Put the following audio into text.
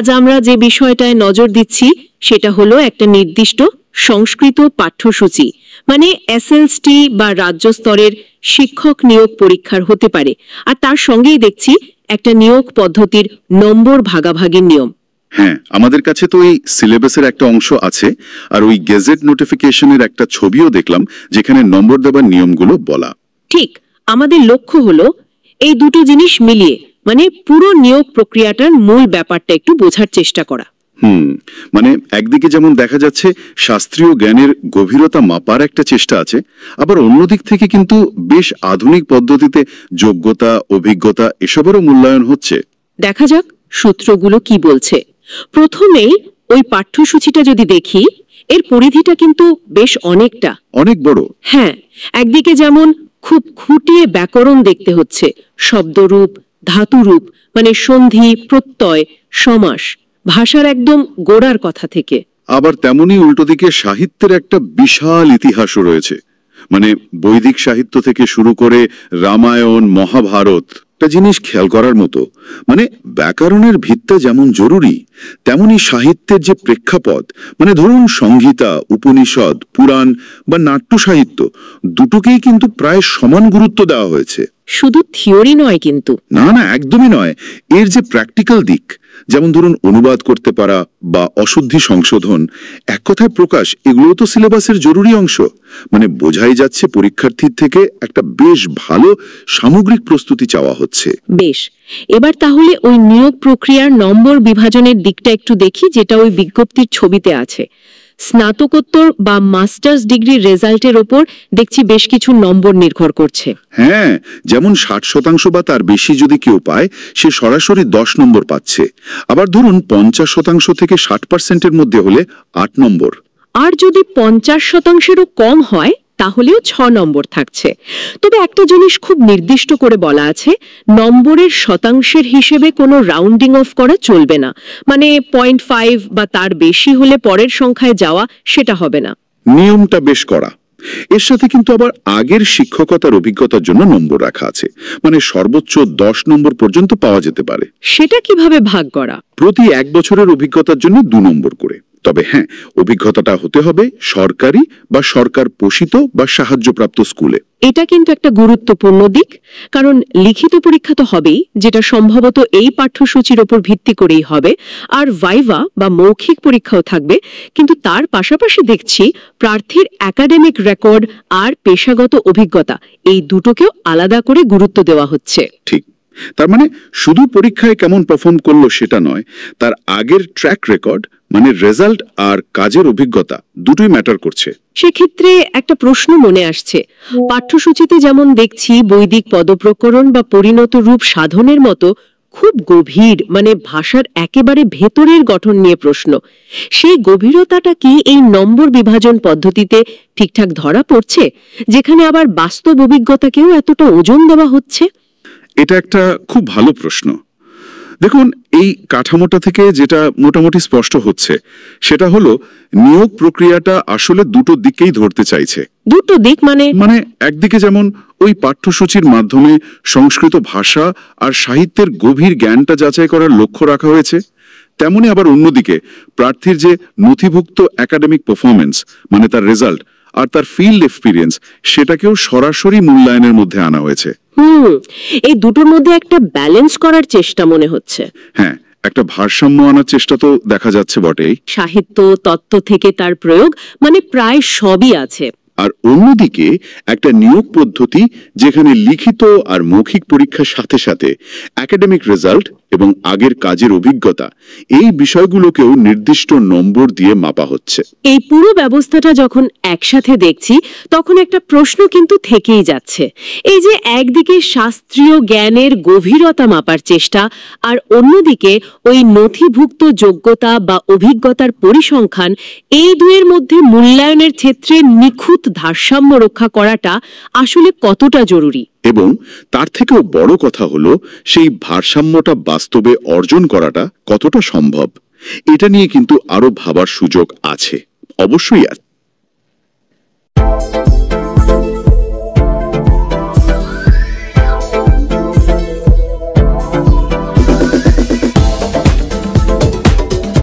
আজ আমরা যে বিষয়টায় নজর দিচ্ছি সেটা হলো একটা নির্দিষ্ট সংস্কৃত পাঠ্যসূচি, মানে এসএলএসটি বা রাজ্য স্তরের শিক্ষক নিয়োগ পরীক্ষার হতে পারে। আর তার সঙ্গেই দেখছি একটা নিয়োগ পদ্ধতির নম্বর ভাগাভাগির নিয়ম। হ্যাঁ, আমাদের কাছে তো এই সিলেবাসের একটা অংশ আছে, আর ওই গেজেট নোটিফিকেশনের একটা ছবিও দেখলাম যেখানে নম্বর দেবার নিয়মগুলো বলা। ঠিক, আমাদের লক্ষ্য হলো এই দুটো জিনিস মিলিয়ে মানে পুরো নিয়োগ প্রক্রিয়াটার মূল ব্যাপারটা একটু বোঝার চেষ্টা করা। মানে একদিকে যেমন দেখা যাচ্ছে শাস্ত্রীয় জ্ঞানের গভীরতা মাপার একটা চেষ্টা আছে, আবার অন্যদিক থেকে কিন্তু বেশ আধুনিক পদ্ধতিতে যোগ্যতা, অভিজ্ঞতা এসবেরও মূল্যায়ন হচ্ছে। দেখা যাক সূত্রগুলো কি বলছে। প্রথমেই ওই পাঠ্যসূচিটা যদি দেখি, এর পরিধিটা কিন্তু বেশ অনেক বড়। হ্যাঁ, একদিকে যেমন খুব খুঁটিয়ে ব্যাকরণ দেখতে হচ্ছে, শব্দরূপ, ধাতুরূপ মানে সন্ধি, প্রত্যয়, সমাস, ভাষার একদম গোড়ার কথা থেকে। আবার তেমনি উল্টো দিকে সাহিত্যের একটা বিশাল ইতিহাসও রয়েছে, মানে বৈদিক সাহিত্য থেকে শুরু করে রামায়ণ, মহাভারত। একটা জিনিস খেয়াল করার মতো, মানে ব্যাকরণের ভিত্তি যেমন জরুরি, তেমনি সাহিত্যের যে প্রেক্ষাপট, মানে ধরুন সংহিতা, উপনিষদ, পুরাণ বা নাট্য সাহিত্য, দুটোকেই কিন্তু প্রায় সমান গুরুত্ব দেওয়া হয়েছে। শুধু থিওরি নয় কিন্তু। না, একদমই নয়। এর যে প্র্যাকটিক্যাল দিক, যেমন ধরুন অনুবাদ করতে পারা বা অশুদ্ধি সংশোধন, এক কথায় প্রকাশ, এগুলো তো সিলেবাসের জরুরি অংশ। মানে বোঝাই যাচ্ছে পরীক্ষার্থীর থেকে একটা বেশ ভালো সামগ্রিক প্রস্তুতি চাওয়া হচ্ছে। বেশ, এবার তাহলে ওই নিয়োগ প্রক্রিয়ার নম্বর বিভাজনের দিকটা একটু দেখি, যেটা ওই বিজ্ঞপ্তির ছবিতে আছে। স্নাতকোত্তর বা মাস্টার্স ডিগ্রির রেজাল্টের ওপর দেখছি বেশ কিছু নম্বর নির্ভর করছে। হ্যাঁ, যেমন 60% বা তার বেশি যদি কেউ পায়, সে সরাসরি 10 নম্বর পাচ্ছে। আবার ধরুন 50% থেকে 60%-এর মধ্যে হলে 8 নম্বর। আর যদি 50%-এরও কম হয় তাহলেও 6 নম্বর থাকছে। তবে একটা জিনিস খুব নির্দিষ্ট করে বলা আছে, নম্বরের শতাংশের হিসেবে কোনো রাউন্ডিং অফ করা চলবে না। মানে 0.5 বা তার বেশি হলে পরের সংখ্যায় যাওয়া, সেটা হবে না। নিয়মটা বেশ কড়া। এর সাথে কিন্তু আবার আগের শিক্ষকতার অভিজ্ঞতার জন্য নম্বর রাখা আছে, মানে সর্বোচ্চ 10 নম্বর পর্যন্ত পাওয়া যেতে পারে। সেটা কিভাবে ভাগ করা? প্রতি 1 বছরের অভিজ্ঞতার জন্য 2 নম্বর করে। তবে হ্যাঁ, অভিজ্ঞতাটা হতে হবে সরকারি বা সরকার পোষিত বা সাহায্যপ্রাপ্ত স্কুলে। এটা কিন্তু একটা গুরুত্বপূর্ণ দিক, কারণ লিখিত পরীক্ষা তো হবেই, যেটা সম্ভবত এই পাঠ্যসূচির ওপর ভিত্তি করেই হবে, আর ভাইভা বা মৌখিক পরীক্ষাও থাকবে। কিন্তু তার পাশাপাশি দেখছি প্রার্থীর একাডেমিক রেকর্ড আর পেশাগত অভিজ্ঞতা, এই দুটোকেও আলাদা করে গুরুত্ব দেওয়া হচ্ছে। ঠিক, তার মানে শুধু পরীক্ষায় কেমন পারফর্ম করলো সেটা নয়, তার আগের ট্র্যাক রেকর্ড মানে রেজাল্ট আর কাজের অভিজ্ঞতা দুটোই ম্যাটার করছে। সেক্ষেত্রে একটা প্রশ্ন মনে আসছে, পাঠ্যসূচিতে যেমন দেখছি বৈদিক পদপ্রকরণ বা পরিণত রূপ সাধনের মতো খুব গভীর, মানে ভাষার একেবারে ভেতরের গঠন নিয়ে প্রশ্ন, সেই গভীরতাটা কি এই নম্বর বিভাজন পদ্ধতিতে ঠিকঠাক ধরা পড়ছে, যেখানে আবার বাস্তব অভিজ্ঞতাকেও এতটা ওজন দেওয়া হচ্ছে? এটা একটা খুব ভালো প্রশ্ন। দেখুন, এই কাঠামোটা থেকে যেটা মোটামুটি স্পষ্ট হচ্ছে সেটা হলো নিয়োগ প্রক্রিয়াটা আসলে দুটো দিকেই ধরতে চাইছে। দুটো দিক মানে? একদিকে যেমন ওই পাঠ্যসূচির মাধ্যমে সংস্কৃত ভাষা আর সাহিত্যের গভীর জ্ঞানটা যাচাই করার লক্ষ্য রাখা হয়েছে, তেমনি আবার অন্যদিকে প্রার্থীর যে নথিভুক্ত একাডেমিক পারফরমেন্স মানে তার রেজাল্ট আর তার ফিল্ড এক্সপিরিয়েন্স, সেটাকেও সরাসরি মূল্যায়নের মধ্যে আনা হয়েছে। এই দুটোর মধ্যে একটা ব্যালেন্স করার চেষ্টা মনে হচ্ছে। হ্যাঁ, একটা ভারসাম্য আনার চেষ্টা তো দেখা যাচ্ছে বটেই। সাহিত্য, তত্ত্ব থেকে তার প্রয়োগ, মানে প্রায় সবই আছে। আর অন্যদিকে একটা নিয়োগ পদ্ধতি যেখানে লিখিত আর মৌখিক পরীক্ষার সাথে সাথে একাডেমিক রেজাল্ট এবং আগের কাজের অভিজ্ঞতা, এই বিষয়গুলোকেও নির্দিষ্ট নম্বর দিয়ে মাপা হচ্ছে। এই পুরো ব্যবস্থাটা যখন একসাথে দেখছি তখন একটা প্রশ্ন কিন্তু থেকেই যাচ্ছে। এই যে একদিকে শাস্ত্রীয় জ্ঞানের গভীরতা মাপার চেষ্টা, আর অন্যদিকে ওই নথিভুক্ত যোগ্যতা বা অভিজ্ঞতার পরিসংখ্যান, এই দুয়ের মধ্যে মূল্যায়নের ক্ষেত্রে নিখুঁত ভারসাম্য রক্ষা করাটা আসলে কতটা জরুরি? এবং তার থেকেও বড় কথা হলো সেই ভারসাম্যটা বাস্তবে অর্জন করাটা কতটা সম্ভব, এটা নিয়ে কিন্তু আরো ভাবার সুযোগ আছে, অবশ্যই আছে।